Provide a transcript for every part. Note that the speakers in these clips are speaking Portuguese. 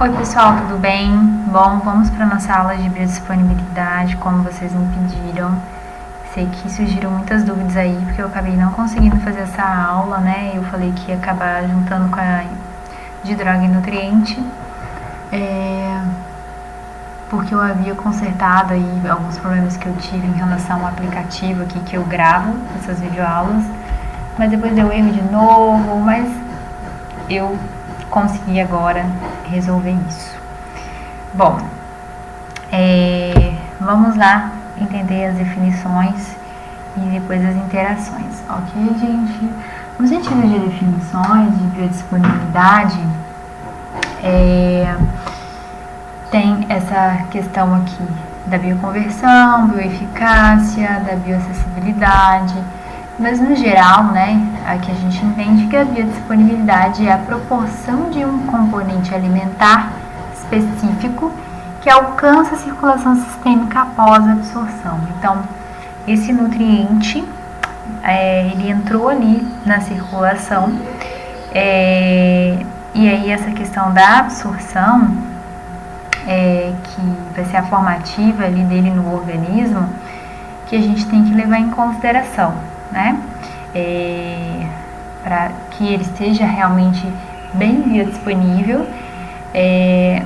Oi pessoal, tudo bem? Bom, vamos para a nossa aula de biodisponibilidade, como vocês me pediram. Sei que surgiram muitas dúvidas aí, porque eu acabei não conseguindo fazer essa aula, né? Eu falei que ia acabar juntando com a de droga e nutriente, porque eu havia consertado aí alguns problemas que eu tive em relação ao aplicativo aqui que eu gravo essas videoaulas, mas depois deu erro de novo, mas eu consegui agora resolver isso. Bom, vamos lá entender as definições e depois as interações, ok, gente? No sentido de definições de biodisponibilidade, tem essa questão aqui da bioconversão, bioeficácia, da bioacessibilidade, mas no geral, né, aqui a gente entende que a biodisponibilidade é a proporção de um componente alimentar específico que alcança a circulação sistêmica após a absorção. Então, esse nutriente, ele entrou ali na circulação, e aí essa questão da absorção, que vai ser a formativa ali dele no organismo, que a gente tem que levar em consideração, né? Para que ele esteja realmente bem biodisponível,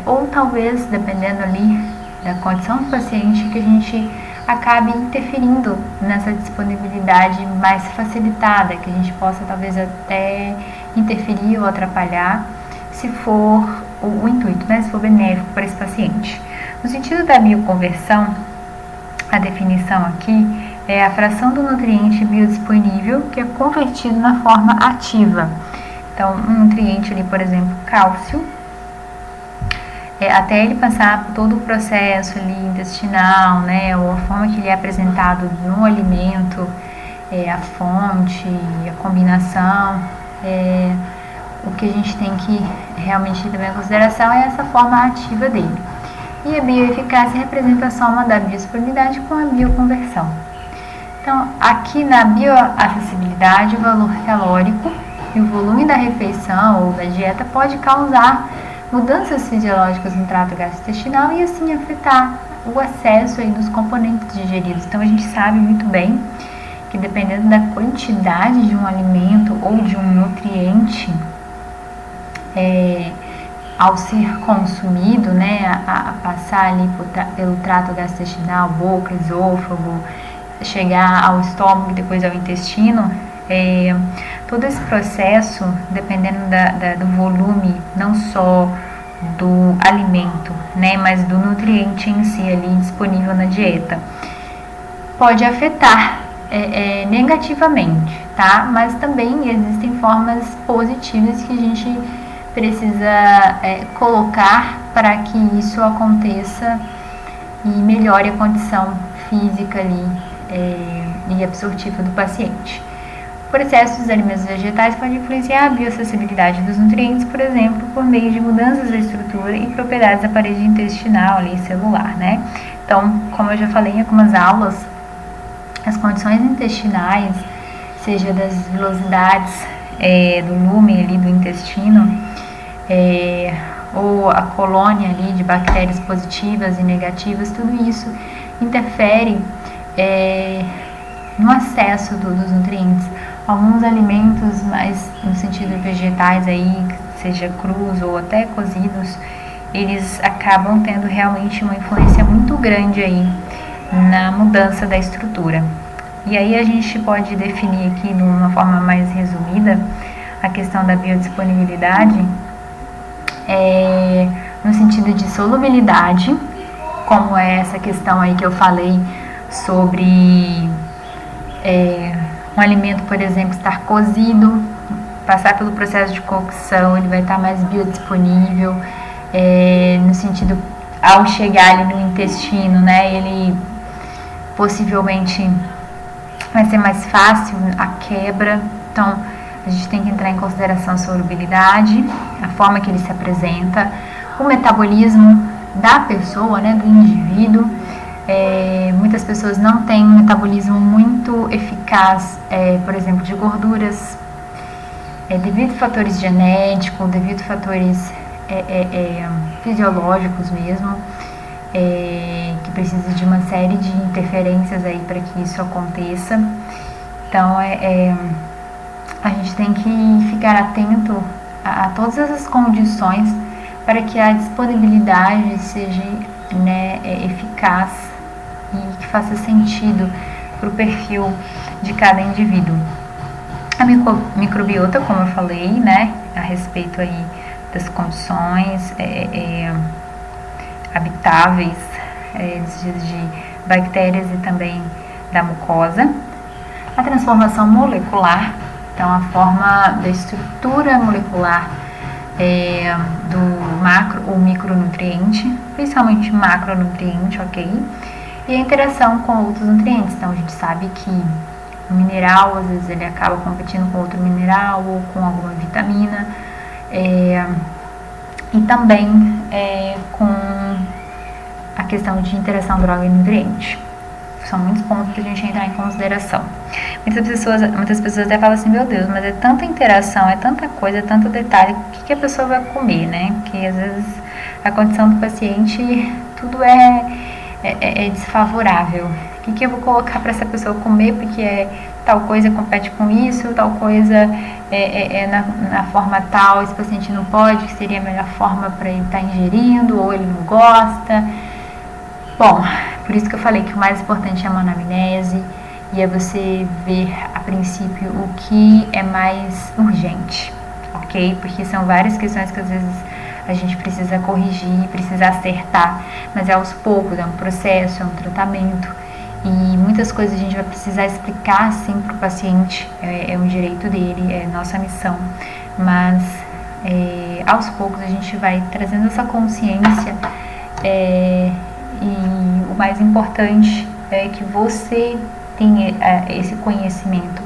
ou talvez, dependendo ali da condição do paciente, que a gente acabe interferindo nessa disponibilidade mais facilitada, que a gente possa talvez até interferir ou atrapalhar, se for o intuito, né? Se for benéfico para esse paciente. No sentido da bioconversão, a definição aqui é a fração do nutriente biodisponível que é convertido na forma ativa. Então, um nutriente ali, por exemplo, cálcio, até ele passar por todo o processo ali intestinal, né, ou a forma que ele é apresentado no alimento, a fonte, a combinação, o que a gente tem que realmente levar em consideração é essa forma ativa dele. E a bioeficácia representa a soma da biodisponibilidade com a bioconversão. Então, aqui na bioacessibilidade, o valor calórico e o volume da refeição ou da dieta pode causar mudanças fisiológicas no trato gastrointestinal e assim afetar o acesso aí dos componentes digeridos. Então, a gente sabe muito bem que dependendo da quantidade de um alimento ou de um nutriente, ao ser consumido, né, a passar ali pelo trato gastrointestinal, boca, esôfago, chegar ao estômago e depois ao intestino, todo esse processo, dependendo do volume, não só do alimento, né, mas do nutriente em si ali disponível na dieta, pode afetar negativamente, tá? Mas também existem formas positivas que a gente precisa colocar para que isso aconteça e melhore a condição física ali e absortiva do paciente. O processo dos alimentos vegetais pode influenciar a bioacessibilidade dos nutrientes, por exemplo, por meio de mudanças da estrutura e propriedades da parede intestinal ali, celular, né? Então, como eu já falei em algumas aulas, as condições intestinais, seja das vilosidades do lume ali do intestino, ou a colônia ali de bactérias positivas e negativas, tudo isso interfere no acesso dos nutrientes. Alguns alimentos mais no sentido vegetais aí, seja crus ou até cozidos, eles acabam tendo realmente uma influência muito grande aí na mudança da estrutura. E aí a gente pode definir aqui de uma forma mais resumida a questão da biodisponibilidade no sentido de solubilidade, como é essa questão aí que eu falei sobre um alimento, por exemplo, estar cozido, passar pelo processo de cocção, ele vai estar mais biodisponível, no sentido, ao chegar ali no intestino, né, ele possivelmente vai ser mais fácil a quebra. Então, a gente tem que entrar em consideração a solubilidade, a forma que ele se apresenta, o metabolismo da pessoa, né, do indivíduo. Muitas pessoas não têm um metabolismo muito eficaz, por exemplo, de gorduras, devido a fatores genéticos, devido a fatores fisiológicos mesmo, que precisa de uma série de interferências aí para que isso aconteça. Então a gente tem que ficar atento a todas essas condições para que a disponibilidade seja, né, eficaz e que faça sentido para o perfil de cada indivíduo. A microbiota, como eu falei, né, a respeito aí das condições habitáveis de bactérias e também da mucosa. A transformação molecular, então a forma da estrutura molecular do macro ou micronutriente, principalmente macronutriente, ok? E a interação com outros nutrientes. Então a gente sabe que o mineral, às vezes ele acaba competindo com outro mineral ou com alguma vitamina, e também com a questão de interação droga e nutriente. São muitos pontos para a gente entrar em consideração. Muitas pessoas até falam assim, meu Deus, mas é tanta interação, é tanta coisa, é tanto detalhe, o que a pessoa vai comer, né? Porque às vezes a condição do paciente, tudo é desfavorável. O que eu vou colocar para essa pessoa comer, porque tal coisa compete com isso, tal coisa na forma tal, esse paciente não pode, que seria a melhor forma para ele estar ingerindo, ou ele não gosta. Bom, por isso que eu falei que o mais importante é a anamnese e é você ver a princípio o que é mais urgente, ok? Porque são várias questões que às vezes a gente precisa corrigir, precisa acertar, mas é aos poucos, é um processo, é um tratamento e muitas coisas a gente vai precisar explicar sim para o paciente, é um direito dele, é nossa missão, mas aos poucos a gente vai trazendo essa consciência e o mais importante é que você tenha esse conhecimento.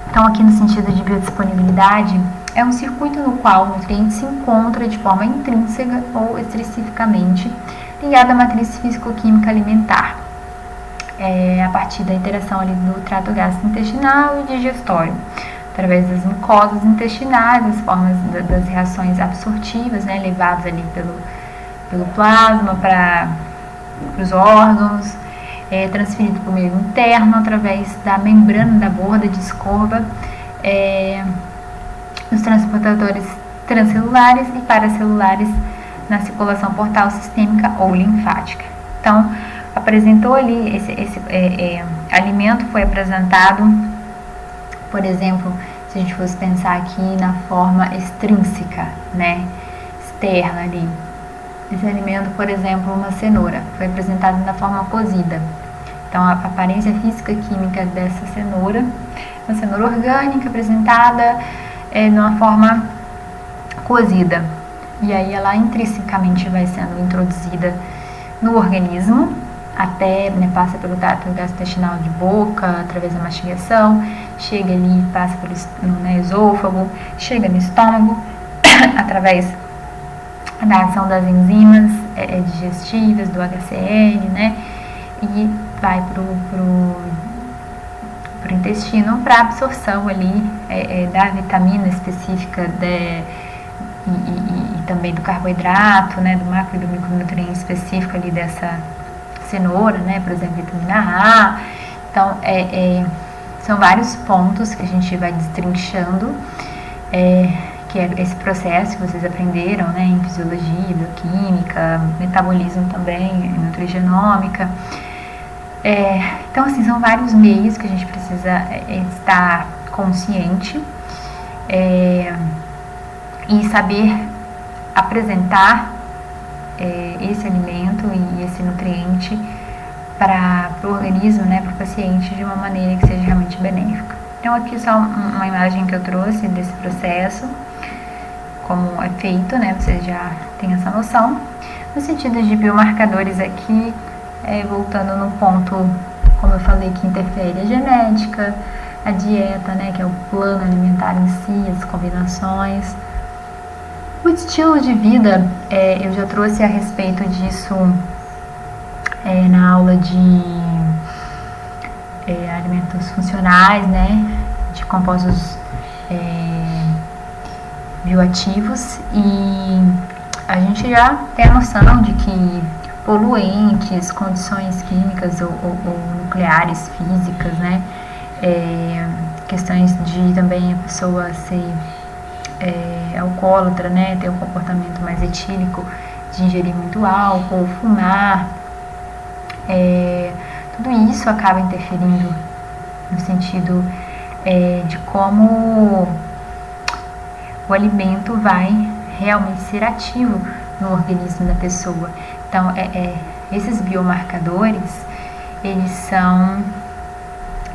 Então, aqui no sentido de biodisponibilidade, é um circuito no qual o nutriente se encontra de forma intrínseca ou especificamente ligado à matriz físico-química alimentar, a partir da interação ali do trato gastrointestinal e digestório, através das mucosas intestinais, as formas das reações absortivas, né, levadas ali pelo plasma para os órgãos, transferido para o meio interno através da membrana da borda discorda, os transportadores transcelulares e paracelulares na circulação portal sistêmica ou linfática. Então, apresentou ali esse alimento, foi apresentado, por exemplo, se a gente fosse pensar aqui na forma extrínseca, né, externa ali. Esse alimento, por exemplo, uma cenoura, foi apresentado na forma cozida. Então, a aparência física e química dessa cenoura, uma cenoura orgânica apresentada numa forma cozida. E aí ela intrinsecamente vai sendo introduzida no organismo, até passa pelo trato gastrointestinal de boca, através da mastigação, chega ali, passa pelo esôfago, chega no estômago, através da ação das enzimas digestivas, do HCl, né? E vai pro intestino para absorção ali da vitamina específica e também do carboidrato, né? Do macro e do micronutriente específico ali dessa cenoura, né? Por exemplo, vitamina A. Então, são vários pontos que a gente vai destrinchando, que é esse processo que vocês aprenderam, né, em fisiologia, bioquímica, metabolismo também, nutrigenômica. Então, assim, são vários meios que a gente precisa estar consciente e saber apresentar esse alimento e esse nutriente para o organismo, né, para o paciente, de uma maneira que seja realmente benéfica. Então, aqui só uma imagem que eu trouxe desse processo, como é feito, né, vocês já têm essa noção. No sentido de biomarcadores aqui, voltando no ponto, como eu falei, que interfere a genética, a dieta, né, que é o plano alimentar em si, as combinações. O estilo de vida, eu já trouxe a respeito disso na aula de alimentos funcionais, né, de compostos bioativos, e a gente já tem a noção de que poluentes, condições químicas ou nucleares, físicas, né, questões de também a pessoa ser alcoólatra, né, ter um comportamento mais etílico, de ingerir muito álcool, fumar, tudo isso acaba interferindo no sentido de como o alimento vai realmente ser ativo no organismo da pessoa. Então, esses biomarcadores, eles são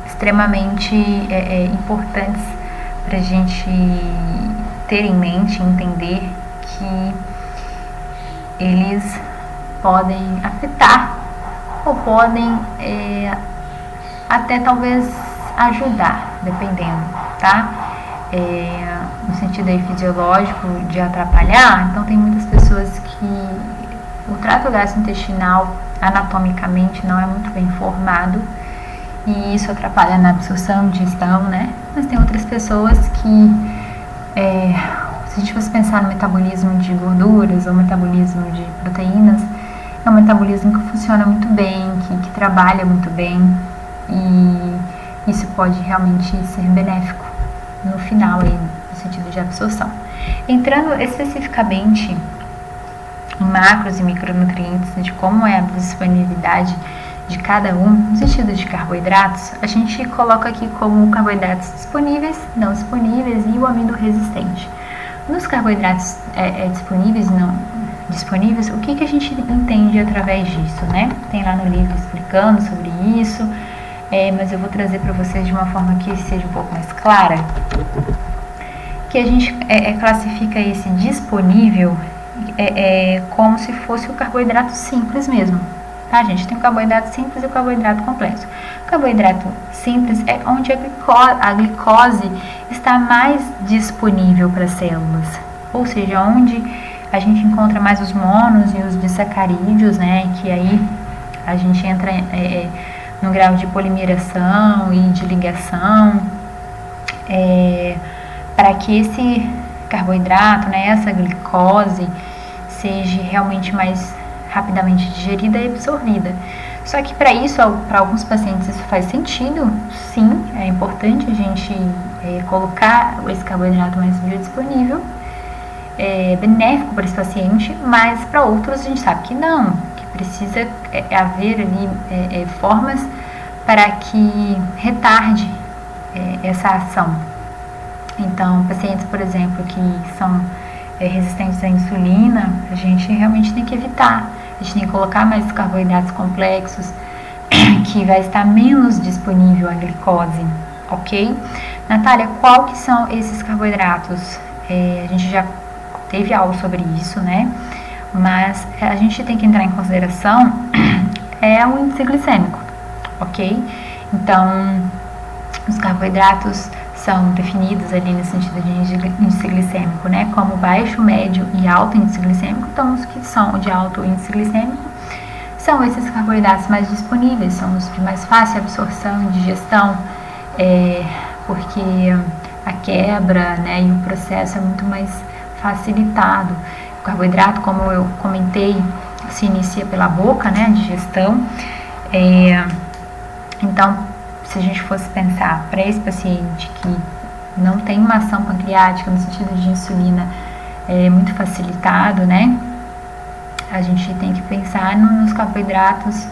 extremamente importantes para a gente ter em mente, entender que eles podem afetar ou podem até talvez ajudar, dependendo, tá? No sentido aí fisiológico de atrapalhar, então tem muitas pessoas que o trato gastrointestinal anatomicamente não é muito bem formado e isso atrapalha na absorção, digestão, né? Mas tem outras pessoas que, se a gente fosse pensar no metabolismo de gorduras ou metabolismo de proteínas, é um metabolismo que funciona muito bem, que trabalha muito bem, e isso pode realmente ser benéfico no final aí, no sentido de absorção. Entrando especificamente em macros e micronutrientes, de como é a disponibilidade de cada um, no sentido de carboidratos, a gente coloca aqui como carboidratos disponíveis, não disponíveis e o amido resistente. Nos carboidratos disponíveis e não disponíveis, o que a gente entende através disso, né? Tem lá no livro explicando sobre isso, mas eu vou trazer para vocês de uma forma que seja um pouco mais clara, que a gente classifica esse disponível como se fosse o carboidrato simples mesmo, tá, gente? Tem o carboidrato simples e o carboidrato complexo. O carboidrato simples é onde a glicose está mais disponível para as células, ou seja, onde a gente encontra mais os monos e os disacarídeos, né, que aí a gente entra no grau de polimeração e de ligação, para que esse carboidrato, né, essa glicose, seja realmente mais rapidamente digerida e absorvida. Só que para isso, para alguns pacientes isso faz sentido, sim, é importante a gente colocar esse carboidrato mais biodisponível, benéfico para esse paciente, mas para outros a gente sabe que não, que precisa haver ali formas para que retarde essa ação. Então, pacientes, por exemplo, que são resistentes à insulina, a gente realmente tem que evitar. A gente tem que colocar mais carboidratos complexos, que vai estar menos disponível a glicose, ok? Natália, qual que são esses carboidratos? A gente já teve algo sobre isso, né? Mas a gente tem que entrar em consideração o índice glicêmico, ok? Então, os carboidratos são definidos ali no sentido de índice glicêmico, né, como baixo, médio e alto índice glicêmico. Então, os que são de alto índice glicêmico são esses carboidratos mais disponíveis, são os de mais fácil absorção e digestão, porque a quebra, né, e o processo é muito mais facilitado. O carboidrato, como eu comentei, se inicia pela boca, né, a digestão. Então, se a gente fosse pensar para esse paciente que não tem uma ação pancreática no sentido de insulina muito facilitado, né, a gente tem que pensar nos carboidratos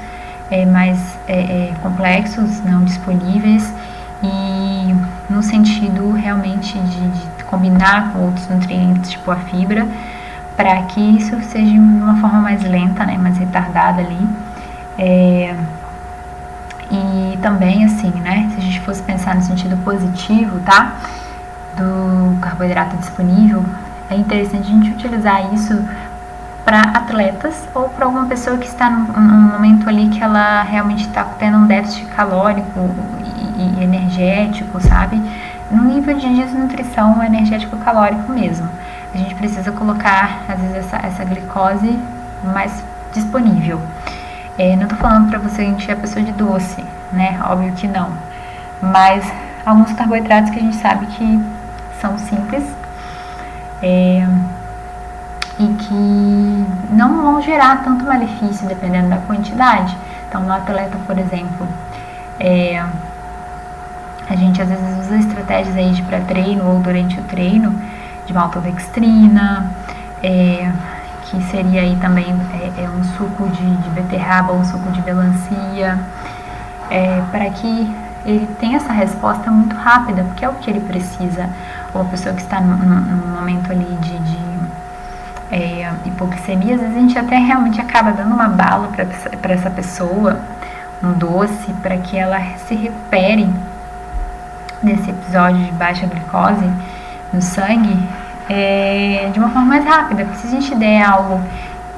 mais complexos, não disponíveis, e no sentido realmente de combinar com outros nutrientes, tipo a fibra, para que isso seja de uma forma mais lenta, né, mais retardada ali. E também, assim, né, se a gente fosse pensar no sentido positivo, tá, do carboidrato disponível, é interessante a gente utilizar isso para atletas ou para alguma pessoa que está num momento ali que ela realmente está tendo um déficit calórico e energético, sabe, no nível de desnutrição energético-calórico mesmo. A gente precisa colocar, às vezes, essa glicose mais disponível. Não estou falando para você encher a pessoa de doce, né? Óbvio que não. Mas alguns carboidratos que a gente sabe que são simples e que não vão gerar tanto malefício dependendo da quantidade. Então, no atleta, por exemplo, a gente às vezes usa estratégias aí de pré-treino ou durante o treino de maltodextrina, que seria aí também um suco de beterraba ou um suco de melancia, para que ele tenha essa resposta muito rápida, porque é o que ele precisa. Uma pessoa que está num momento ali de hipoglicemia, às vezes a gente até realmente acaba dando uma bala para essa pessoa, um doce, para que ela se recupere desse episódio de baixa glicose no sangue de uma forma mais rápida. Porque se a gente der algo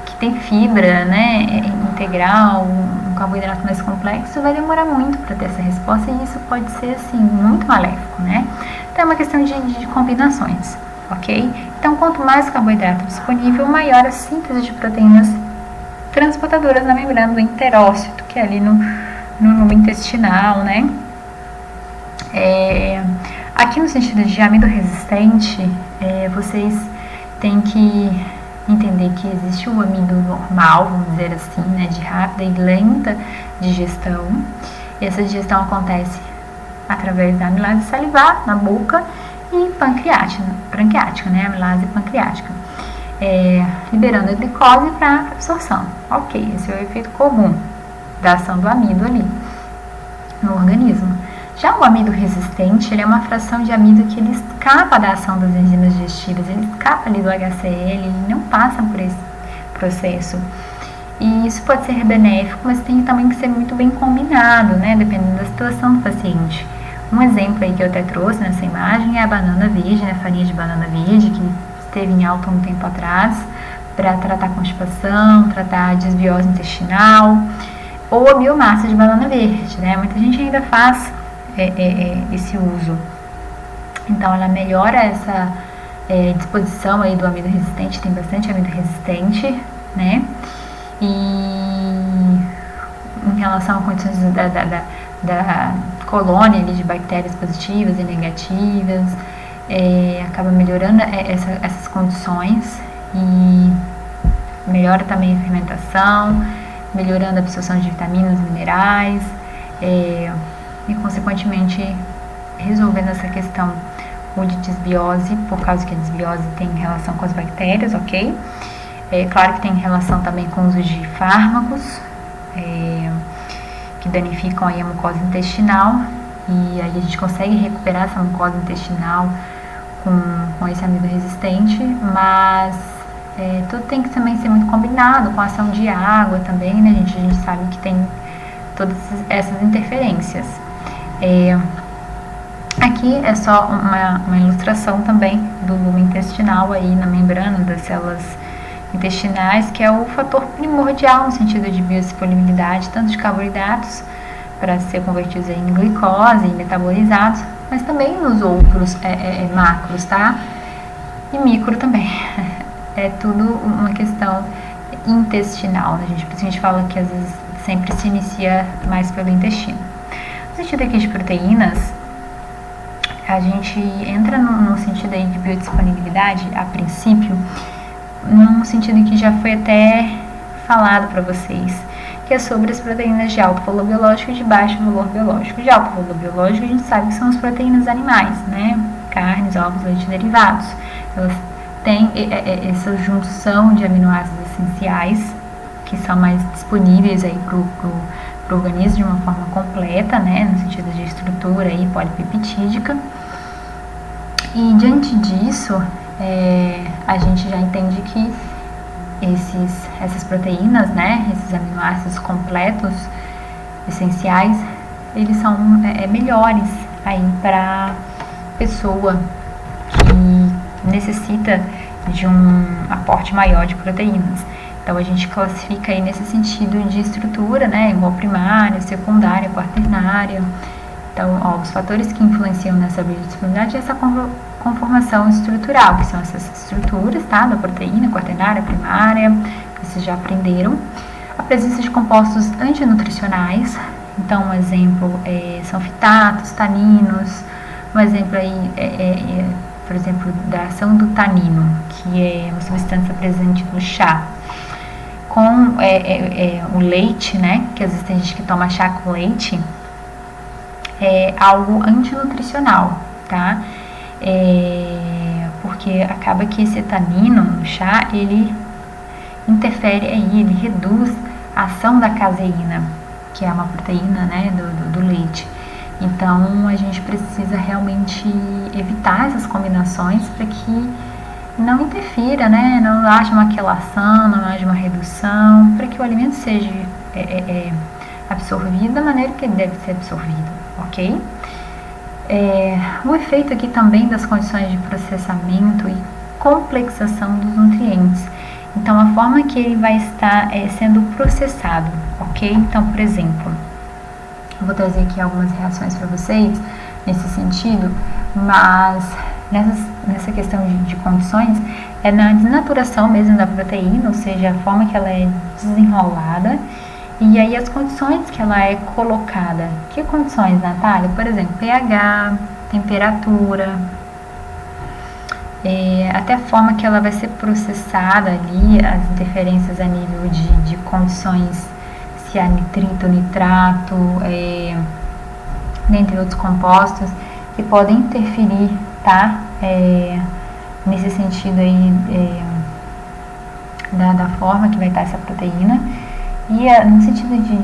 que tem fibra, né, integral, um carboidrato mais complexo, vai demorar muito para ter essa resposta, e isso pode ser assim muito maléfico, né? Então é uma questão de combinações, ok? Então, quanto mais carboidrato disponível, maior a síntese de proteínas transportadoras na membrana do enterócito, que é ali no lume intestinal, né? Aqui no sentido de amido resistente, vocês têm que entender que existe o amido normal, vamos dizer assim, né, de rápida e lenta digestão. E essa digestão acontece através da amilase salivar na boca e pancreática, né, amilase pancreática, liberando a glicose para absorção. Ok, esse é o efeito comum da ação do amido ali no organismo. Já o amido resistente, ele é uma fração de amido que ele escapa da ação das enzimas digestivas, ele escapa ali do HCl, ele não passa por esse processo. E isso pode ser benéfico, mas tem também que ser muito bem combinado, né, dependendo da situação do paciente. Um exemplo aí que eu até trouxe nessa imagem é a banana verde, né, a farinha de banana verde, que esteve em alta um tempo atrás, para tratar constipação, tratar desbiose intestinal, ou a biomassa de banana verde, né, muita gente ainda faz esse uso. Então ela melhora essa disposição aí do amido resistente, tem bastante amido resistente, né? E em relação a condições da colônia ali, de bactérias positivas e negativas, acaba melhorando essas condições e melhora também a fermentação, melhorando a absorção de vitaminas, minerais, e consequentemente resolvendo essa questão ou de desbiose, por causa que a desbiose tem relação com as bactérias, ok? Claro que tem relação também com o uso de fármacos que danificam aí a mucosa intestinal, e aí a gente consegue recuperar essa mucosa intestinal com esse amido resistente, mas tudo tem que também ser muito combinado com a ação de água também, né, gente? A gente sabe que tem todas essas interferências. Aqui é só uma ilustração também do lume intestinal aí na membrana das células intestinais, que é o fator primordial no sentido de biodisponibilidade, tanto de carboidratos para ser convertidos em glicose e metabolizados, mas também nos outros macros, tá? E micro também. É tudo uma questão intestinal, né, gente? Por isso a gente fala que às vezes sempre se inicia mais pelo intestino. No sentido aqui de proteínas, a gente entra no sentido aí de biodisponibilidade, a princípio, num sentido que já foi até falado para vocês, que é sobre as proteínas de alto valor biológico e de baixo valor biológico. De alto valor biológico, a gente sabe que são as proteínas animais, né? Carnes, ovos, leite e derivados. Elas têm essa junção de aminoácidos essenciais, que são mais disponíveis aí pro organismo de uma forma completa, né, no sentido de estrutura aí polipeptídica. E diante disso, a gente já entende que essas proteínas, né, esses aminoácidos completos, essenciais, eles são melhores aí para pessoa que necessita de um aporte maior de proteínas. Então a gente classifica aí nesse sentido de estrutura, né, igual primária, secundária, quaternária. Então, os fatores que influenciam nessa biodisponibilidade é essa conformação estrutural, que são essas estruturas, tá, da proteína, quaternária, primária, que vocês já aprenderam. A presença de compostos antinutricionais, então um exemplo são fitatos, taninos, um exemplo aí por exemplo, da ação do tanino, que é uma substância presente no chá, com o leite, né, que às vezes tem gente que toma chá com leite, é algo antinutricional, tá? Porque acaba que esse tanino no chá, ele interfere aí, ele reduz a ação da caseína, que é uma proteína, né, do leite. Então a gente precisa realmente evitar essas combinações para que não interfira, né, não haja uma quelação, não haja uma redução, para que o alimento seja absorvido da maneira que ele deve ser absorvido, ok? O efeito aqui também das condições de processamento e complexação dos nutrientes. Então, a forma que ele vai estar sendo processado, ok? Então, por exemplo, eu vou trazer aqui algumas reações para vocês nesse sentido, mas nessa questão de condições, é na desnaturação mesmo da proteína, ou seja, a forma que ela é desenrolada, e aí as condições que ela é colocada. Que condições, Natália? Por exemplo, pH, temperatura, até a forma que ela vai ser processada ali, as interferências a nível de condições, se há nitrito, nitrato, dentre outros compostos, que podem interferir, tá? Nesse sentido aí, da forma que vai estar essa proteína. E no sentido de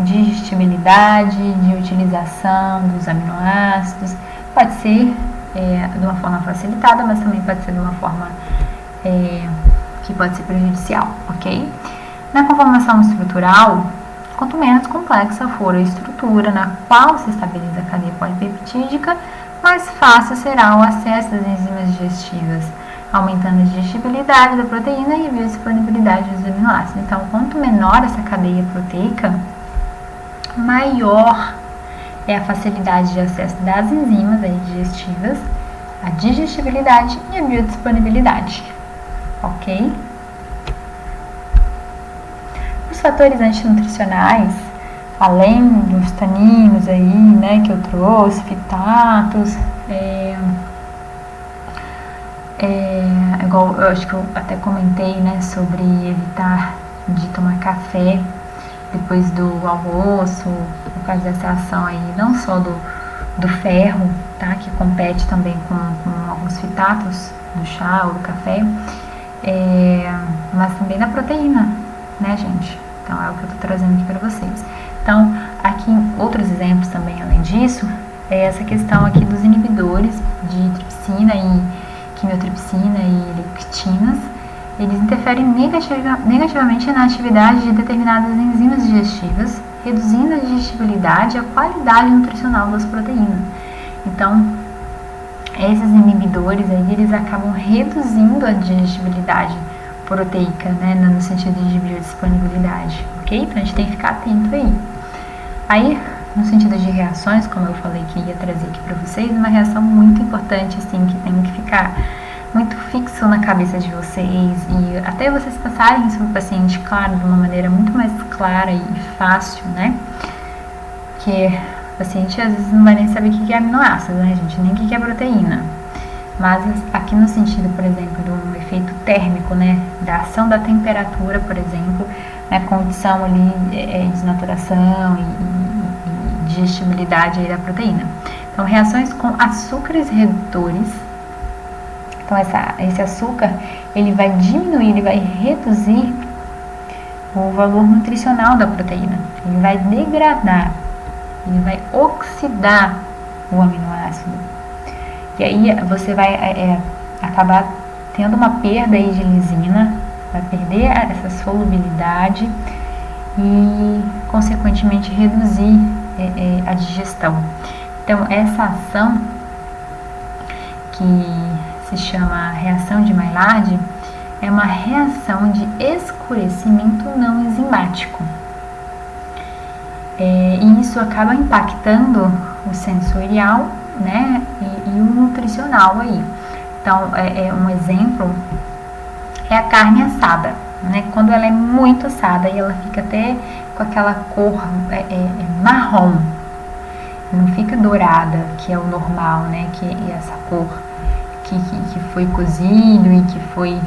digestibilidade, de utilização dos aminoácidos, pode ser de uma forma facilitada, mas também pode ser de uma forma que pode ser prejudicial, ok? Na conformação estrutural, quanto menos complexa for a estrutura na qual se estabiliza a cadeia polipeptídica, mais fácil será o acesso das enzimas digestivas, aumentando a digestibilidade da proteína e a biodisponibilidade dos aminoácidos. Então, quanto menor essa cadeia proteica, maior é a facilidade de acesso das enzimas digestivas, a digestibilidade e a biodisponibilidade, ok? Os fatores antinutricionais, além dos taninos aí, né, que eu trouxe, fitatos, igual eu acho que eu até comentei, né, sobre evitar de tomar café depois do almoço, por causa dessa ação aí, não só do ferro, tá, que compete também com alguns fitatos do chá ou do café, mas também da proteína, né, gente? Então é o que eu tô trazendo aqui para vocês. Então, aqui outros exemplos também, além disso, é essa questão aqui dos inibidores de tripsina e quimiotripsina e leptinas. Eles interferem negativamente na atividade de determinadas enzimas digestivas, reduzindo a digestibilidade e a qualidade nutricional das proteínas. Então, esses inibidores aí, eles acabam reduzindo a digestibilidade proteica, né, no sentido de biodisponibilidade, ok? Então, a gente tem que ficar atento aí. Aí, no sentido de reações, como eu falei que ia trazer aqui para vocês, uma reação muito importante, assim, que tem que ficar muito fixo na cabeça de vocês e até vocês passarem sobre o paciente, claro, de uma maneira muito mais clara e fácil, né? Porque o paciente às vezes não vai nem saber o que é aminoácido, né, gente? Nem o que é proteína. Mas aqui no sentido, por exemplo, do efeito térmico, né? Da ação da temperatura, por exemplo, na condição ali de desnaturação e digestibilidade aí da proteína. Então, reações com açúcares redutores. Então, esse açúcar, ele vai diminuir, ele vai reduzir o valor nutricional da proteína. Ele vai degradar, ele vai oxidar o aminoácido. E aí você vai acabar tendo uma perda aí de lisina, vai perder essa solubilidade e, consequentemente, reduzir a digestão. Então, essa ação, que se chama reação de Maillard, é uma reação de escurecimento não enzimático. E isso acaba impactando o sensorial, né, e o nutricional aí. Então, um exemplo é a carne assada, né? Quando ela é muito assada e ela fica até com aquela cor marrom, não fica dourada, que é o normal, né, que é essa cor que foi cozido e que foi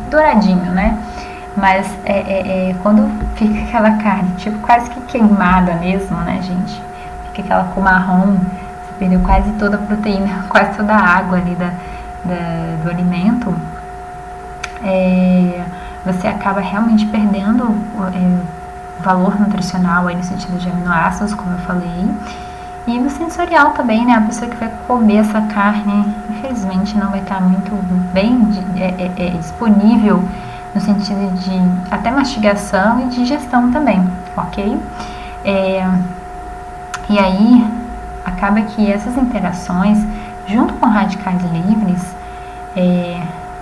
douradinho, né? Mas quando fica aquela carne, tipo, quase que queimada mesmo, né, gente? Fica aquela cor marrom, você perdeu quase toda a proteína, quase toda a água ali do alimento. Você acaba realmente perdendo o valor nutricional aí no sentido de aminoácidos, como eu falei. E no sensorial também, né? A pessoa que vai comer essa carne, infelizmente, não vai estar muito bem disponível no sentido de até mastigação e digestão também, ok? E aí, acaba que essas interações, junto com radicais livres,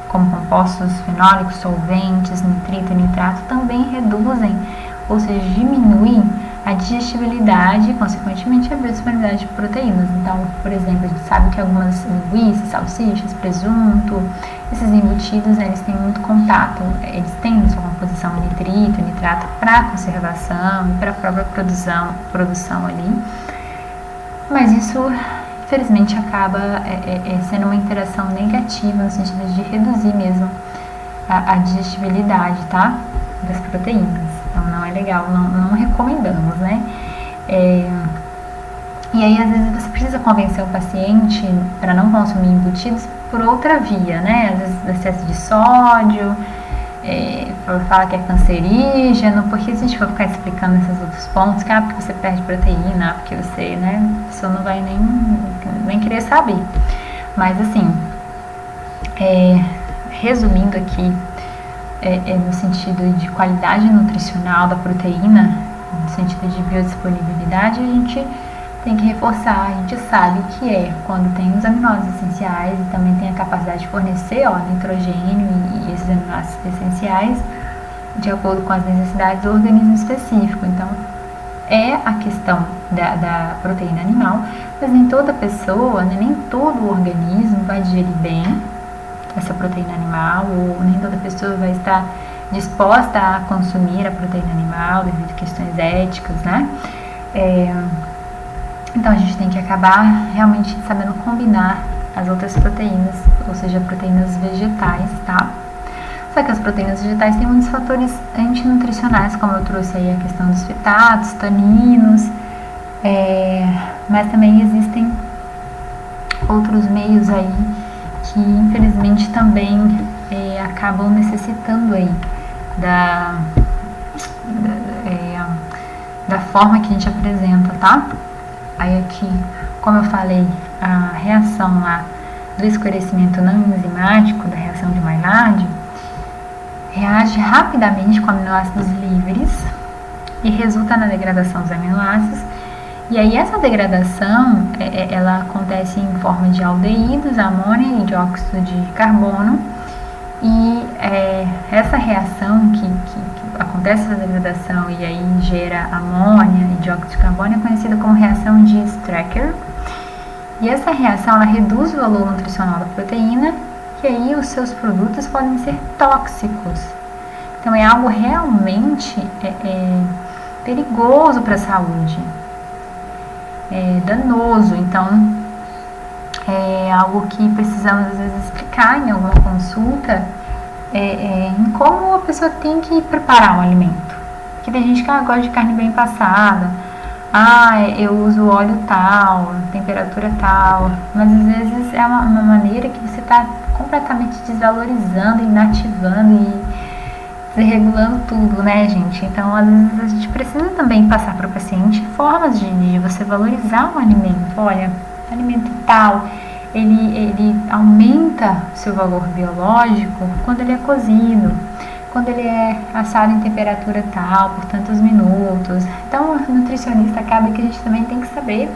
como compostos fenólicos, solventes, nitrito e nitrato, também reduzem, ou seja, diminuem a digestibilidade e, consequentemente, a biodisponibilidade de proteínas. Então, por exemplo, a gente sabe que algumas linguiças, salsichas, presunto, esses embutidos, né, eles têm muito contato, eles têm na sua composição nitrito, nitrato para conservação e para a própria produção ali. Mas isso, infelizmente, acaba sendo uma interação negativa no sentido de reduzir mesmo a digestibilidade, tá? Das proteínas. Então não é legal, não recomendamos, né? E aí às vezes você precisa convencer o paciente para não consumir embutidos por outra via, né? Às vezes excesso de sódio, fala que é cancerígeno, porque se a gente for ficar explicando esses outros pontos, que porque você perde proteína, porque você, né? A pessoa não vai nem querer saber. Mas assim, resumindo aqui, no sentido de qualidade nutricional da proteína, no sentido de biodisponibilidade, a gente tem que reforçar, a gente sabe que quando tem os aminoácidos essenciais e também tem a capacidade de fornecer nitrogênio e esses aminoácidos essenciais de acordo com as necessidades do organismo específico. Então, a questão da proteína animal, mas nem toda pessoa, né, nem todo o organismo vai digerir bem essa proteína animal, ou nem toda pessoa vai estar disposta a consumir a proteína animal devido a questões éticas, né? Então a gente tem que acabar realmente sabendo combinar as outras proteínas, ou seja, proteínas vegetais, tá? Só que as proteínas vegetais têm muitos fatores antinutricionais, como eu trouxe aí a questão dos fitatos, taninos, mas também existem outros meios aí que infelizmente também acabam necessitando aí da forma que a gente apresenta, tá? Aí aqui, como eu falei, a reação lá do escurecimento não enzimático, da reação de Maillard, reage rapidamente com aminoácidos livres e resulta na degradação dos aminoácidos. E aí essa degradação, ela acontece em forma de aldeídos, amônia e dióxido de carbono. E essa reação que acontece essa degradação e aí gera amônia e dióxido de carbono é conhecida como reação de Strecker. E essa reação, ela reduz o valor nutricional da proteína e aí os seus produtos podem ser tóxicos. Então é algo realmente perigoso para a saúde. Danoso, então é algo que precisamos às vezes explicar em alguma consulta em como a pessoa tem que preparar um alimento. Porque tem gente que gosta de carne bem passada, eu uso óleo tal, temperatura tal, mas às vezes é uma maneira que você está completamente desvalorizando, inativando e desregulando tudo, né, gente? Então, às vezes a gente precisa também passar para o paciente formas de você valorizar um alimento. Olha, alimento tal, ele aumenta seu valor biológico quando ele é cozido, quando ele é assado em temperatura tal, por tantos minutos. Então, o nutricionista acaba que a gente também tem que saber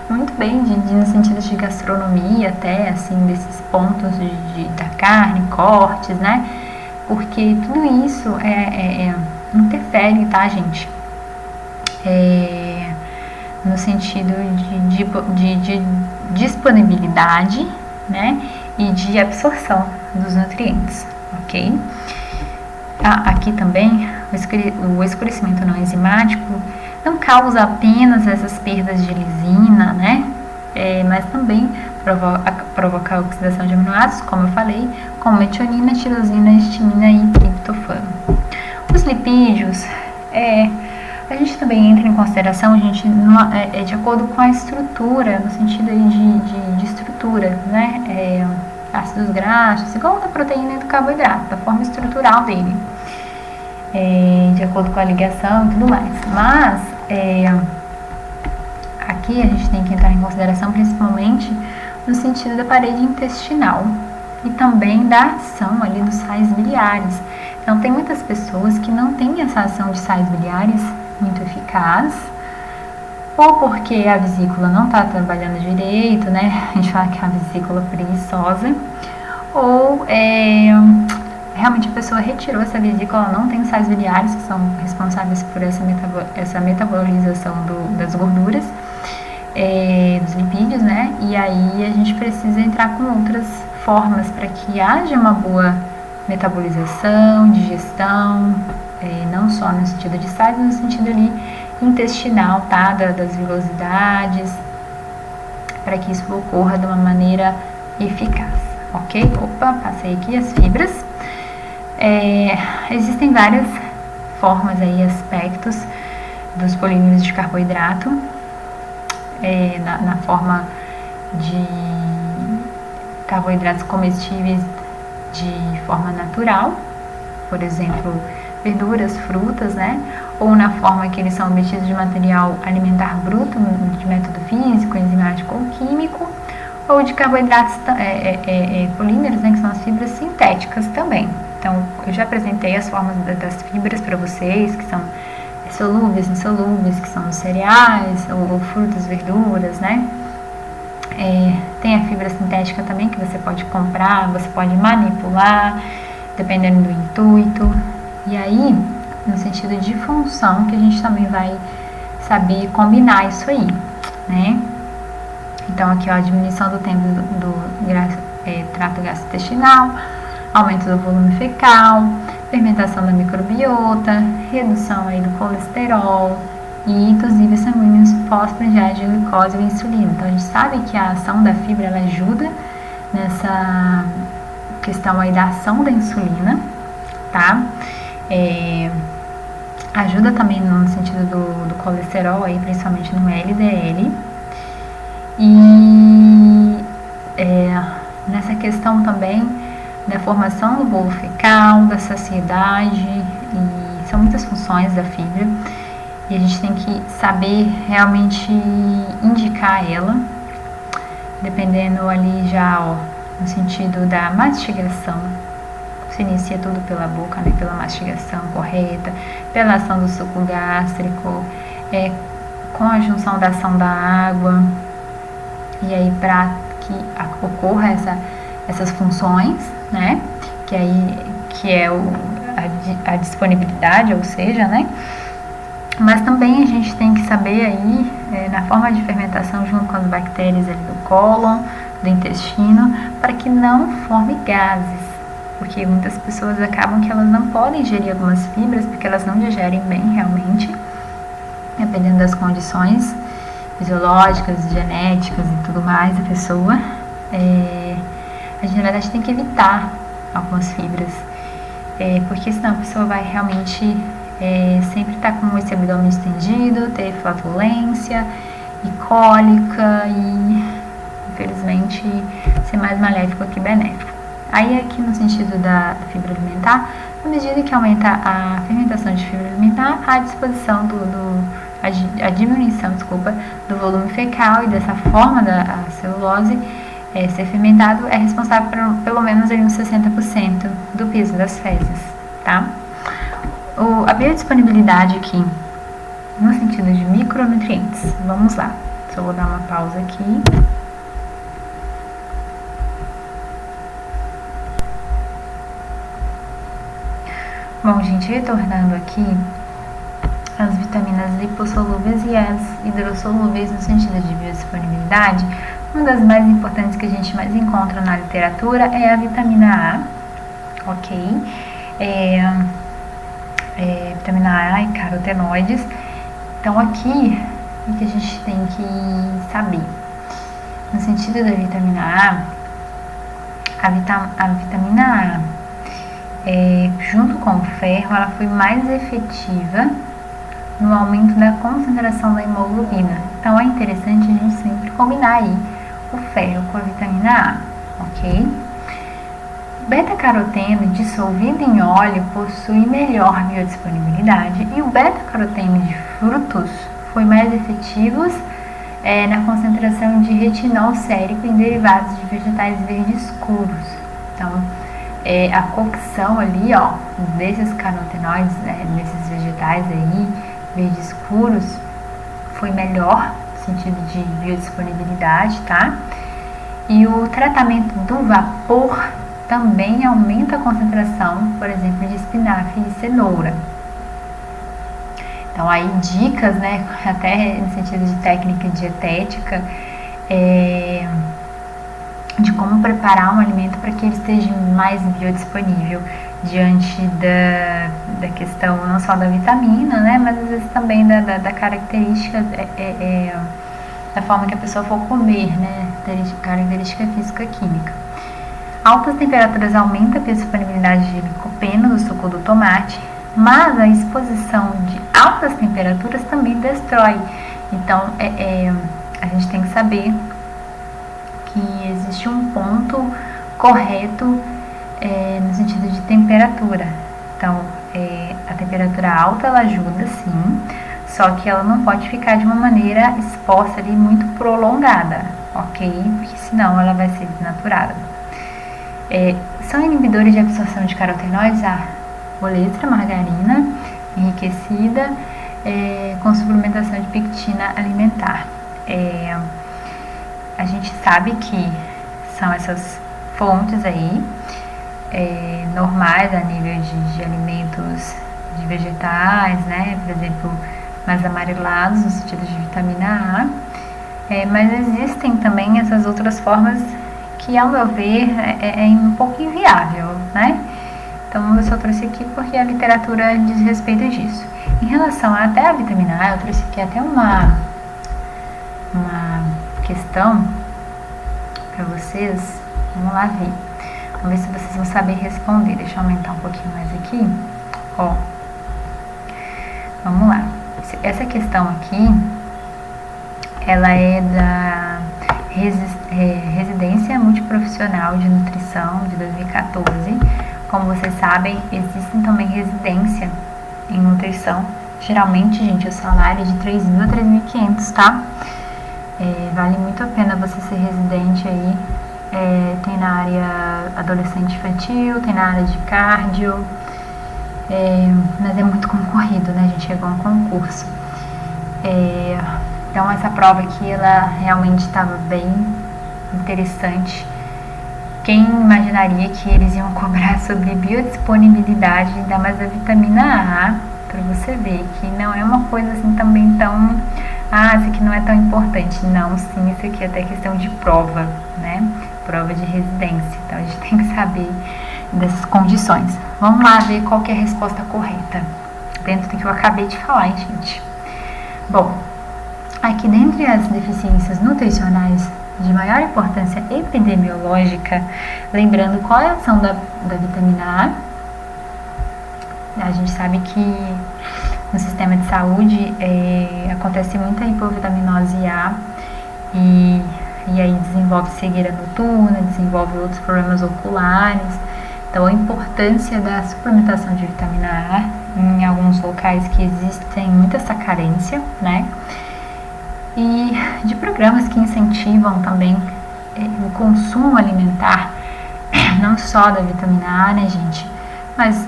muito bem no sentido de gastronomia, até assim, desses pontos da carne, cortes, né? Porque tudo isso interfere, tá, gente? No sentido de disponibilidade, né? E de absorção dos nutrientes, ok? Aqui também, o escurecimento não enzimático não causa apenas essas perdas de lisina, né? Mas também provocar a oxidação de aminoácidos, como eu falei, como metionina, tirosina, histamina e triptofano. Os lipídios, a gente também entra em consideração, de acordo com a estrutura, no sentido aí de estrutura, né? Ácidos graxos, igual da proteína e do carboidrato, da forma estrutural dele, de acordo com a ligação e tudo mais. Mas, aqui a gente tem que entrar em consideração principalmente no sentido da parede intestinal e também da ação ali dos sais biliares. Então, tem muitas pessoas que não têm essa ação de sais biliares muito eficaz, ou porque a vesícula não está trabalhando direito, né? A gente fala que é a vesícula preguiçosa, ou realmente a pessoa retirou essa vesícula, ela não tem sais biliares que são responsáveis por essa metabolização das gorduras, dos lipídios, né? E aí a gente precisa entrar com outras formas para que haja uma boa metabolização, digestão, não só no sentido de sais, mas no sentido ali intestinal, tá? Das vilosidades, para que isso ocorra de uma maneira eficaz, ok? Opa, passei aqui as fibras. Existem várias formas aí, aspectos dos polímeros de carboidrato, na forma de carboidratos comestíveis de forma natural, por exemplo, verduras, frutas, né? Ou na forma que eles são obtidos de material alimentar bruto, de método físico, enzimático ou químico, ou de carboidratos polímeros, né? Que são as fibras sintéticas também. Então, eu já apresentei as formas das fibras para vocês, que são solúveis, insolúveis, que são os cereais, ou frutas, verduras, né? Tem a fibra sintética também, que você pode comprar, você pode manipular, dependendo do intuito. E aí, no sentido de função, que a gente também vai saber combinar isso aí, né? Então, aqui, ó, a diminuição do tempo do trato gastrointestinal, aumento do volume fecal, fermentação da microbiota, redução aí do colesterol e dos níveis sanguíneos pós-prandiais de glicose e insulina. Então, a gente sabe que a ação da fibra, ela ajuda nessa questão aí da ação da insulina, tá? Ajuda também no sentido do colesterol, aí, principalmente no LDL. E nessa questão também da formação do bolo fecal, da saciedade, e são muitas funções da fibra. E a gente tem que saber realmente indicar ela, dependendo ali já, ó, no sentido da mastigação. Se inicia tudo pela boca, né, pela mastigação correta, pela ação do suco gástrico, com a junção da ação da água, e aí para que ocorra essas funções, né, que é a disponibilidade, ou seja, né, mas também a gente tem que saber aí, na forma de fermentação junto com as bactérias ali do cólon, do intestino, para que não forme gases, porque muitas pessoas acabam que elas não podem ingerir algumas fibras, porque elas não digerem bem realmente, dependendo das condições fisiológicas, genéticas e tudo mais da pessoa. A gente, na verdade, tem que evitar algumas fibras, porque senão a pessoa vai realmente sempre estar com esse abdômen estendido, ter flatulência e cólica e, infelizmente, ser mais maléfico que benéfico. Aí, aqui no sentido da fibra alimentar, à medida que aumenta a fermentação de fibra alimentar, a disposição a diminuição, do volume fecal, e dessa forma da celulose ser fermentado é responsável por pelo menos uns 60% do peso das fezes, tá? A biodisponibilidade aqui, no sentido de micronutrientes, vamos lá, só vou dar uma pausa aqui. Bom, gente, retornando aqui, as vitaminas lipossolúveis e as hidrossolúveis no sentido de biodisponibilidade, uma das mais importantes que a gente mais encontra na literatura é a vitamina A, ok? Vitamina A e carotenoides. Então, aqui, o que a gente tem que saber? No sentido da vitamina A, a vitamina A, junto com o ferro, ela foi mais efetiva no aumento da concentração da hemoglobina. Então é interessante a gente sempre combinar aí o ferro com a vitamina A, ok? Beta-caroteno dissolvido em óleo possui melhor biodisponibilidade e o beta-caroteno de frutos foi mais efetivo na concentração de retinol sérico em derivados de vegetais verdes escuros. Então, a cocção ali, ó, desses carotenoides, desses vegetais aí, verdes escuros, foi melhor no sentido de biodisponibilidade, tá? E o tratamento do vapor também aumenta a concentração, por exemplo, de espinafre e cenoura. Então, aí dicas, né, até no sentido de técnica dietética, de como preparar um alimento para que ele esteja mais biodisponível diante da questão não só da vitamina, né, mas às vezes também da característica, da forma que a pessoa for comer, né, característica física-química. Altas temperaturas aumentam a biodisponibilidade de licopeno do suco do tomate, mas a exposição de altas temperaturas também destrói. Então, a gente tem que saber que existe um ponto correto no sentido de temperatura. Então, a temperatura alta ela ajuda sim, só que ela não pode ficar de uma maneira exposta ali muito prolongada, ok? Porque senão ela vai ser desnaturada. São inibidores de absorção de carotenoides a oletra, margarina enriquecida com suplementação de pectina alimentar. A gente sabe que são essas fontes aí normais a nível de alimentos de vegetais, né? Por exemplo, mais amarelados no sentido de vitamina A, mas existem também essas outras formas que, ao meu ver, é um pouco inviável, né? Então, eu só trouxe aqui porque a literatura diz respeito disso. Em relação até a vitamina A, eu trouxe aqui até uma questão para vocês. Vamos lá ver. Vamos ver se vocês vão saber responder. Deixa eu aumentar um pouquinho mais aqui. Ó, vamos lá. Essa questão aqui, ela é da Residência Multiprofissional de Nutrição de 2014. Como vocês sabem, existem também residência em nutrição. Geralmente, gente, o salário é de 3.000 a 3.500, tá? Vale muito a pena você ser residente aí. Tem na área adolescente infantil, tem na área de cardio, mas é muito concorrido, né? A gente chegou a um concurso. Então, essa prova aqui, ela realmente estava bem interessante. Quem imaginaria que eles iam cobrar sobre biodisponibilidade, ainda mais a vitamina A, para você ver que não é uma coisa assim também tão... isso aqui não é tão importante. Não, sim, isso aqui é até questão de prova, né? Prova de residência. Então, a gente tem que saber dessas condições. Vamos lá ver qual que é a resposta correta, dentro do que eu acabei de falar, hein, gente? Bom, aqui dentre as deficiências nutricionais de maior importância epidemiológica, lembrando qual é a ação da vitamina A gente sabe que no sistema de saúde acontece muita hipovitaminose A e aí desenvolve cegueira noturna, desenvolve outros problemas oculares. Então, a importância da suplementação de vitamina A em alguns locais que existem muita essa carência, né? E de programas que incentivam também o consumo alimentar, não só da vitamina A, né, gente, mas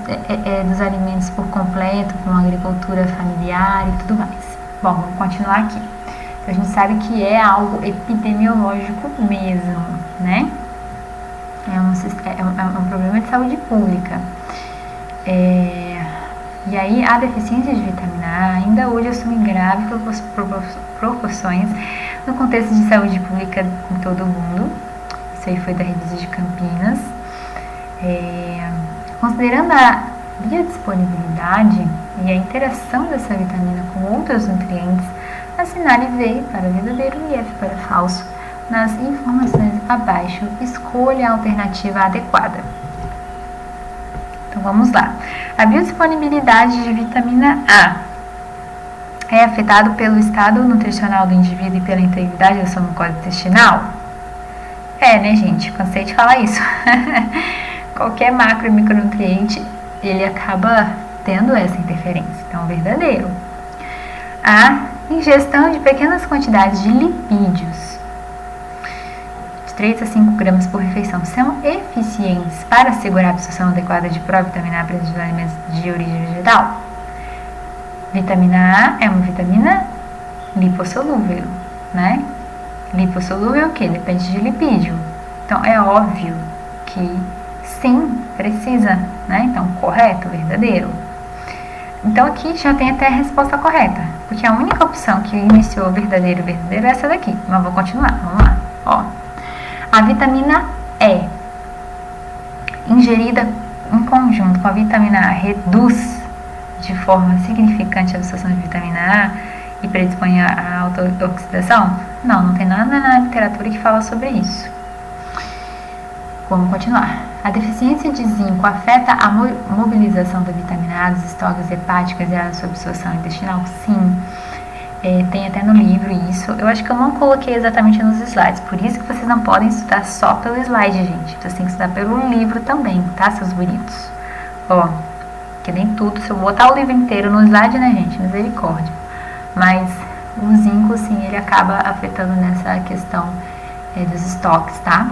dos alimentos por completo, com agricultura familiar e tudo mais. Bom, vamos continuar aqui. Então, a gente sabe que é algo epidemiológico mesmo, né? É um problema de saúde pública. E aí, a deficiência de vitamina A ainda hoje assume graves proporções no contexto de saúde pública em todo o mundo. Isso aí foi da Revista de Campinas. Considerando a biodisponibilidade e a interação dessa vitamina com outros nutrientes, assinale V para verdadeiro e F para falso nas informações abaixo, escolha a alternativa adequada. Então vamos lá. A biodisponibilidade de vitamina A é afetado pelo estado nutricional do indivíduo e pela integridade da sua mucosa intestinal? Né, gente? Cansei de falar isso. Qualquer macro e micronutriente, ele acaba tendo essa interferência. Então, verdadeiro. A ingestão de pequenas quantidades de lipídios, de 3 a 5 gramas por refeição, são eficientes para assegurar a absorção adequada de provitamina A presente nos alimentos de origem vegetal? Vitamina A é uma vitamina lipossolúvel, né? Lipossolúvel o quê? Depende de lipídio. Então, é óbvio que sim, precisa, né? Então, correto, verdadeiro. Então, aqui já tem até a resposta correta, porque a única opção que iniciou verdadeiro é essa daqui. Mas vou continuar, vamos lá. Ó, a vitamina E, ingerida em conjunto com a vitamina A, reduz de forma significante a absorção de vitamina A e predispõe à autooxidação? Não tem nada na literatura que fala sobre isso. Vamos continuar. A deficiência de zinco afeta a mobilização da vitamina A dos estoques hepáticos e a sua absorção intestinal? Sim. Tem até no livro isso. Eu acho que eu não coloquei exatamente nos slides, por isso que vocês não podem estudar só pelo slide, gente. Vocês têm que estudar pelo livro também, tá, seus bonitos? Ó, que nem tudo, se eu botar o livro inteiro no slide, né, gente, misericórdia. Mas o zinco, sim, ele acaba afetando nessa questão dos estoques, tá?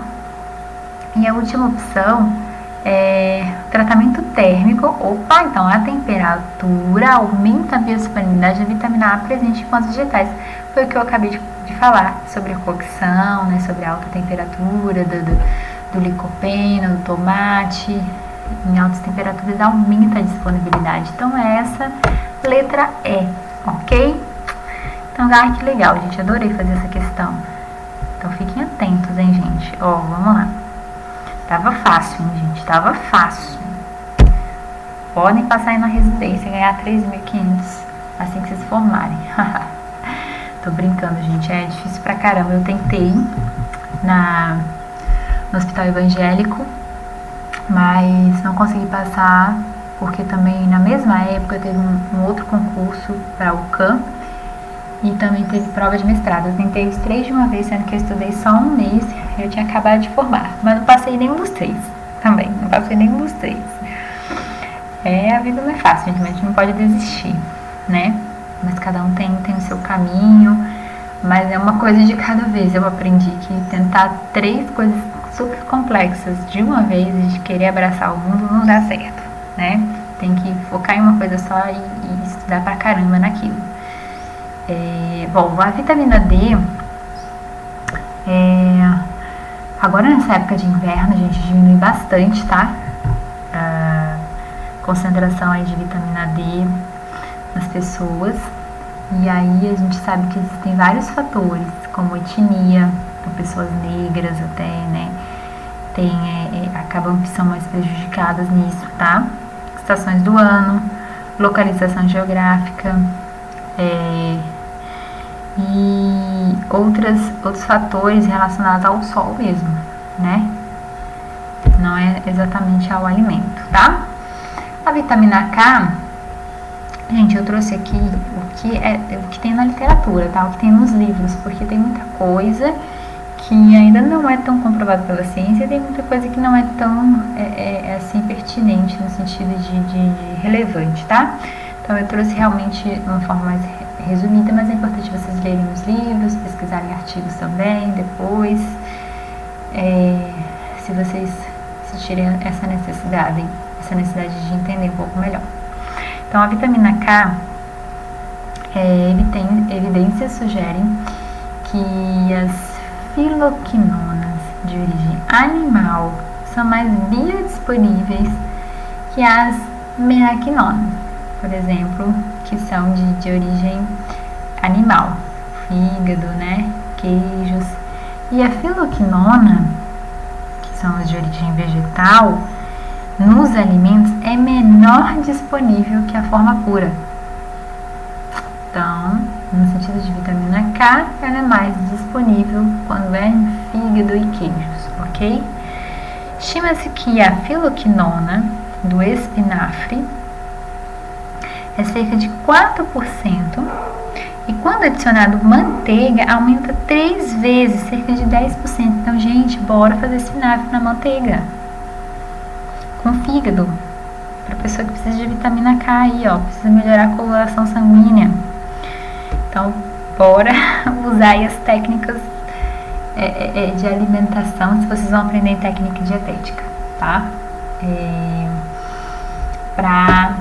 E a última opção é tratamento térmico. Opa, então a temperatura aumenta a biodisponibilidade da vitamina A presente em plantas vegetais. Foi o que eu acabei de falar sobre a cocção, né, sobre a alta temperatura do licopeno, do tomate. Em altas temperaturas aumenta a disponibilidade. Então é essa letra E, ok? Então, que legal, gente, adorei fazer essa questão. Então fiquem atentos, hein, gente. Ó, vamos lá. Tava fácil, hein, gente, tava fácil. Podem passar aí na residência e ganhar 3.500 assim que vocês formarem. Tô brincando, gente, é difícil pra caramba. Eu tentei no hospital evangélico, mas não consegui passar, porque também na mesma época teve um outro concurso para o CAM e também teve prova de mestrado. Eu tentei os 3 de uma vez, sendo que eu estudei só um mês, eu tinha acabado de formar, mas não passei nenhum dos 3 também, não passei nenhum dos 3. A vida não é fácil, gente, mas a gente não pode desistir, né? Mas cada um tem o seu caminho, mas é uma coisa de cada vez. Eu aprendi que tentar 3 coisas super complexas de uma vez e de querer abraçar o mundo não dá certo, né? Tem que focar em uma coisa só e estudar pra caramba naquilo. Bom, a vitamina D, agora nessa época de inverno, a gente diminui bastante, tá? A concentração aí de vitamina D nas pessoas. E aí a gente sabe que existem vários fatores, como etnia, por pessoas negras até, né? Acabam que são mais prejudicadas nisso, tá? Estações do ano, localização geográfica, e outros fatores relacionados ao sol mesmo, né? Não é exatamente ao alimento, tá? A vitamina K, gente, eu trouxe aqui o que tem na literatura, tá? O que tem nos livros, porque tem muita coisa que ainda não é tão comprovado pela ciência e tem muita coisa que não é tão assim pertinente no sentido de relevante, tá? Então eu trouxe realmente de uma forma mais resumida, mas é importante vocês lerem os livros, pesquisarem artigos também depois, se vocês sentirem essa necessidade de entender um pouco melhor. Então a vitamina K, evidências sugerem que as filoquinonas de origem animal são mais biodisponíveis que as meaquinonas, por exemplo, que são de origem animal, fígado, né, queijos. E a filoquinona, que são as de origem vegetal, nos alimentos é menor disponível que a forma pura. Então, no sentido de vitamina K, K ela é mais disponível quando é em fígado e queijos, ok? Estima-se que a filoquinona do espinafre é cerca de 4%, e quando adicionado manteiga aumenta 3 vezes, cerca de 10%. Então, gente, bora fazer espinafre na manteiga com fígado, para pessoa que precisa de vitamina K aí, ó, precisa melhorar a coloração sanguínea. Então, bora usar aí as técnicas de alimentação, se vocês vão aprender em técnica dietética, tá? Para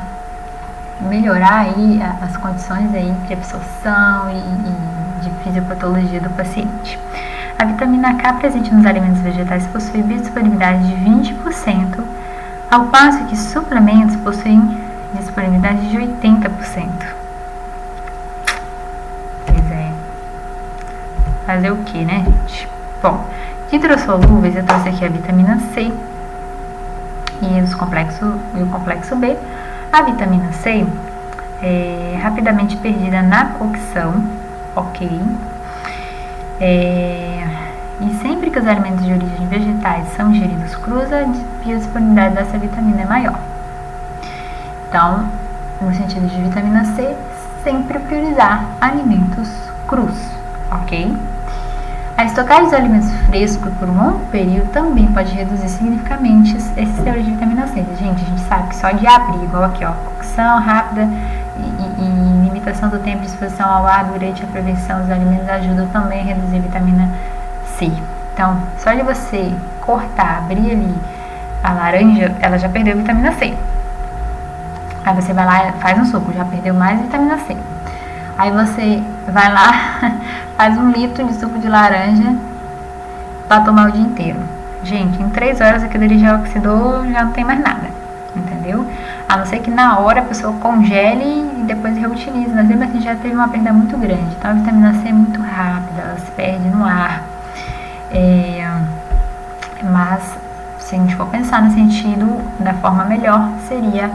melhorar aí as condições aí de absorção e de fisiopatologia do paciente. A vitamina K presente nos alimentos vegetais possui biodisponibilidade de 20%, ao passo que suplementos possuem disponibilidade de 80%. Pois é. Fazer o que, né, gente? Bom, de hidrossolúveis eu trouxe aqui a vitamina C e o complexo B. A vitamina C é rapidamente perdida na cocção, ok? E sempre que os alimentos de origem vegetais são ingeridos crus, a biodisponibilidade dessa vitamina é maior. Então, no sentido de vitamina C, sempre priorizar alimentos crus, ok? A estocagem dos alimentos frescos por um longo período também pode reduzir significativamente esse teor de vitamina C. Gente, a gente sabe que só de abrir, igual aqui, ó, cocção rápida e limitação do tempo de exposição ao ar durante a prevenção dos alimentos ajuda também a reduzir a vitamina C. Então, só de você cortar, abrir ali a laranja, ela já perdeu a vitamina C. Aí você vai lá e faz um suco, já perdeu mais vitamina C. Aí você vai lá, faz 1 litro de suco de laranja para tomar o dia inteiro. Gente, em 3 horas aquilo ali já oxidou, já não tem mais nada, entendeu? A não ser que na hora a pessoa congele e depois reutilize, mas mesmo assim já teve uma perda muito grande. Então a vitamina C é muito rápida, ela se perde no ar. Mas se a gente for pensar no sentido da forma melhor, seria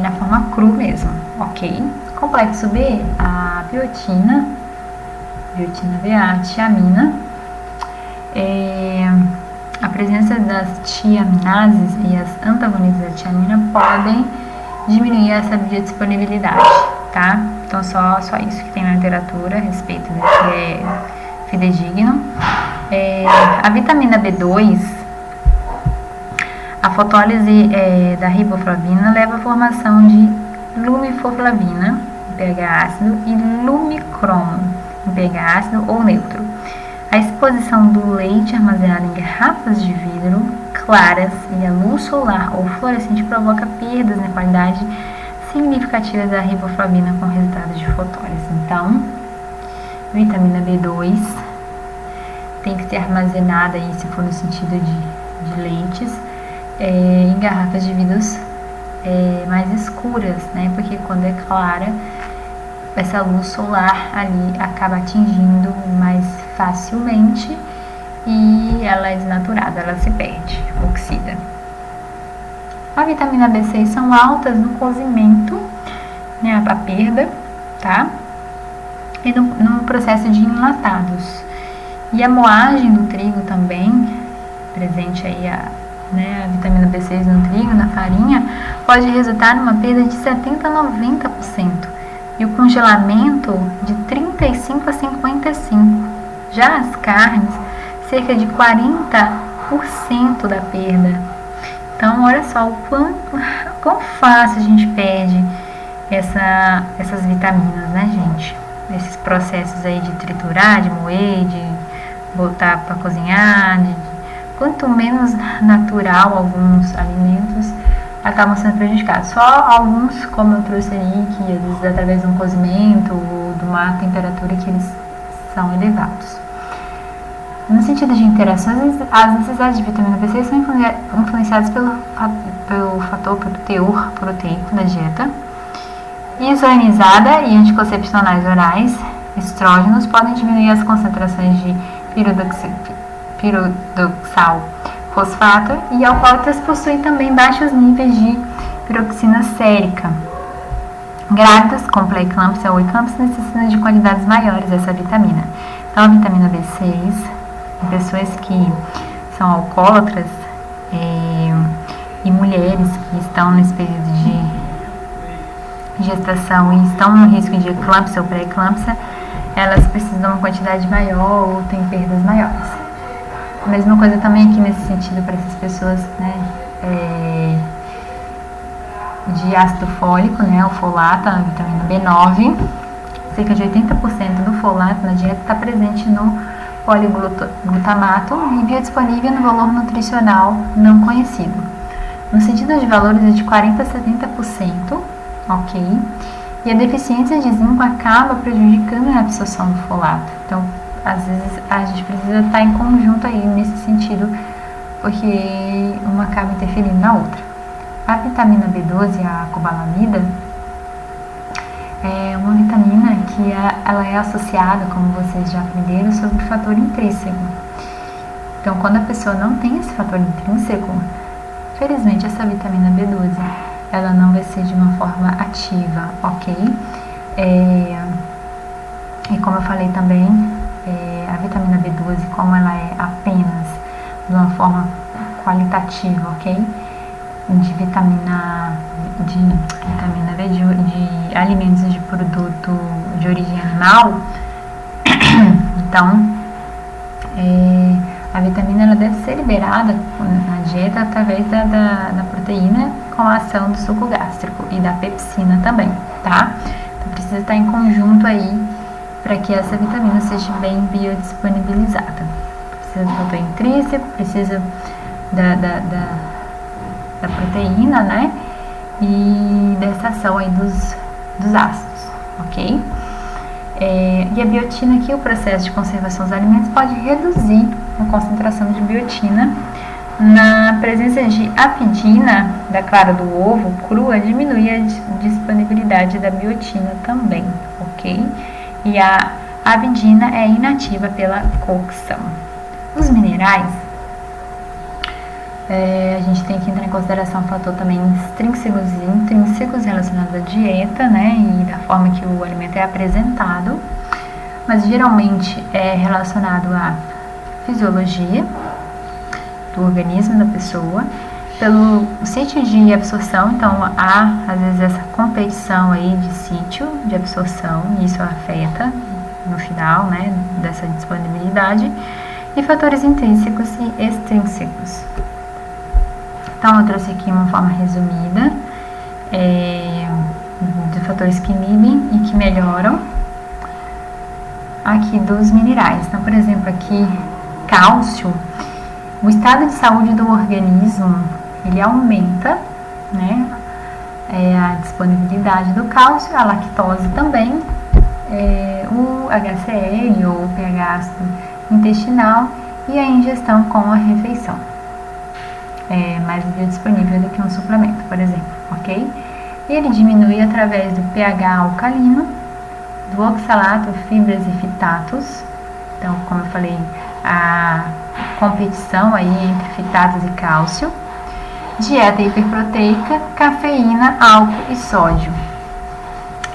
na forma cru mesmo, ok? Complexo B, a biotina B, a tiamina, a presença das tiaminases e as antagonistas da tiamina podem diminuir essa biodisponibilidade, tá? Então só isso que tem na literatura a respeito do que é fidedigno. A vitamina B2, a fotólise da riboflavina leva à formação de lumifoflavina, em pH ácido, e lumicromo, em pH ácido ou neutro. A exposição do leite armazenado em garrafas de vidro claras e a luz solar ou fluorescente provoca perdas na qualidade significativa da riboflavina com resultados de fotólise. Então, vitamina B2 tem que ser armazenada aí, se for no sentido de leites, em garrafas de vidros mais escuras, né? Porque quando é clara, essa luz solar ali acaba atingindo mais facilmente e ela é desnaturada, ela se perde, oxida. A vitamina B6 são altas no cozimento, né? A perda, tá? E no processo de enlatados. E a moagem do trigo também, presente aí a vitamina B6 no trigo, na farinha, pode resultar numa perda de 70% a 90%. E o congelamento de 35% a 55%. Já as carnes, cerca de 40% da perda. Então, olha só quão fácil a gente perde essas vitaminas, né, gente? Esses processos aí de triturar, de moer, de botar para cozinhar, quanto menos natural alguns alimentos acabam sendo prejudicados. Só alguns, como eu trouxe aí, que às vezes através de um cozimento ou de uma temperatura que eles são elevados. No sentido de interações, as necessidades de vitamina B6 são influenciadas pelo fator teor proteico da dieta. Isoionizada e anticoncepcionais orais, estrógenos podem diminuir as concentrações de pirodoxal fosfato, e alcoólatras possuem também baixos níveis de piroxina sérica. Grávidas com pré-eclâmpsia ou eclâmpsia necessitam de quantidades maiores dessa vitamina. Então, a vitamina B6, em pessoas que são alcoólatras e mulheres que estão nesse período de gestação e estão no risco de eclâmpsia ou pré-eclâmpsia, elas precisam de uma quantidade maior ou têm perdas maiores. A mesma coisa também aqui nesse sentido para essas pessoas, né, de ácido fólico, né, o folato, a vitamina B9, cerca de 80% do folato na dieta está presente no poliglutamato e biodisponível no valor nutricional não conhecido. No sentido de valores é de 40% a 70%, ok? E a deficiência de zinco acaba prejudicando a absorção do folato. Então, às vezes, a gente precisa estar em conjunto aí nesse sentido, porque uma acaba interferindo na outra. A vitamina B12, a cobalamida, é uma vitamina que ela é associada, como vocês já aprenderam, sobre o fator intrínseco. Então, quando a pessoa não tem esse fator intrínseco, felizmente essa vitamina B12, ela não vai ser de uma forma ativa, ok? E como eu falei também, a vitamina B12, como ela é apenas de uma forma qualitativa, ok? De vitamina B, de alimentos de produto de origem animal, então a vitamina ela deve ser liberada na dieta através da proteína com a ação do suco gástrico e da pepsina também, tá? Então precisa estar em conjunto aí para que essa vitamina seja bem biodisponibilizada. Precisa do fator intrínseco, precisa da proteína, né? E dessa ação aí dos ácidos, ok? E a biotina aqui, o processo de conservação dos alimentos pode reduzir a concentração de biotina. Na presença de apidina da clara do ovo crua, diminui a disponibilidade da biotina também, ok? E a abidina é inativa pela cocção. Os minerais, a gente tem que entrar em consideração o fator também extrínsecos e intrínsecos relacionados à dieta, né, e da forma que o alimento é apresentado, mas geralmente é relacionado à fisiologia do organismo da pessoa, pelo sítio de absorção. Então há às vezes essa competição aí de sítio de absorção e isso afeta no final, né, dessa disponibilidade, e fatores intrínsecos e extrínsecos. Então eu trouxe aqui uma forma resumida de fatores que inibem e que melhoram aqui dos minerais. Então, por exemplo, aqui cálcio, o estado de saúde do organismo ele aumenta, né, a disponibilidade do cálcio, a lactose também, o HCl ou o pH ácido intestinal e a ingestão com a refeição. Mais biodisponível do que um suplemento, por exemplo, ok? E ele diminui através do pH alcalino, do oxalato, fibras e fitatos. Então, como eu falei, a competição aí entre fitatos e cálcio, dieta hiperproteica, cafeína, álcool e sódio.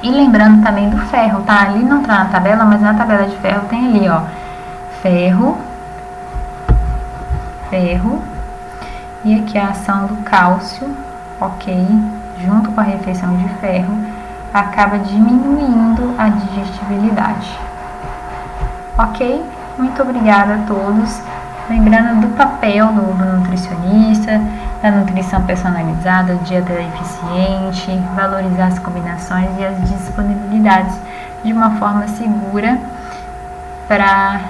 E lembrando também do ferro, tá? Ali não tá na tabela, mas na tabela de ferro tem ali, ó, ferro, e aqui a ação do cálcio, ok, junto com a refeição de ferro, acaba diminuindo a digestibilidade. Ok? Muito obrigada a todos. Lembrando do papel do nutricionista, da nutrição personalizada, dieta eficiente, valorizar as combinações e as disponibilidades de uma forma segura para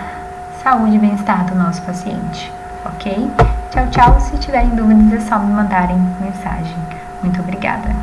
saúde e bem-estar do nosso paciente. Ok? Tchau, tchau. Se tiverem dúvidas é só me mandarem mensagem. Muito obrigada.